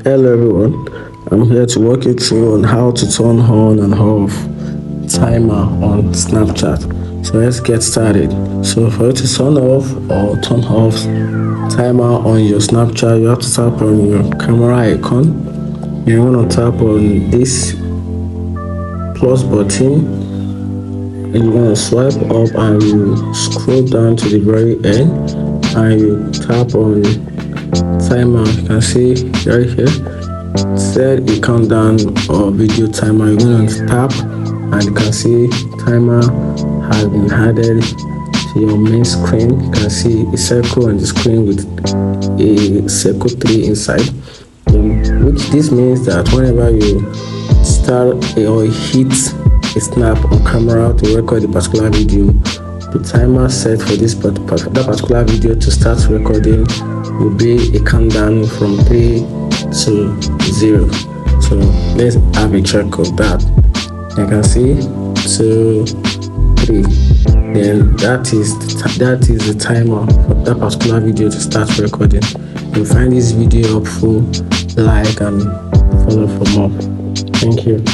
Hello everyone, I'm here to walk you through on how to turn on and off timer on Snapchat. So let's get started. So for you to turn off or turn off timer on your Snapchat, you have to tap on your camera icon. You want to tap on this plus button and you're going to swipe up and you scroll down to the very end and you tap on timer. You can see right here set a countdown or video timer. You're going to tap and you can see timer has been added to your main screen. You can see a circle on the screen with a circle 3 inside, which this means that whenever you start or hit a snap on camera to record a particular video, the timer set for that particular video to start recording will be a countdown from 3 to 0. So let's have a check of that. You can see 2, 3. Then that is the timer for that particular video to start recording. If you find this video helpful, like and follow for more. Thank you.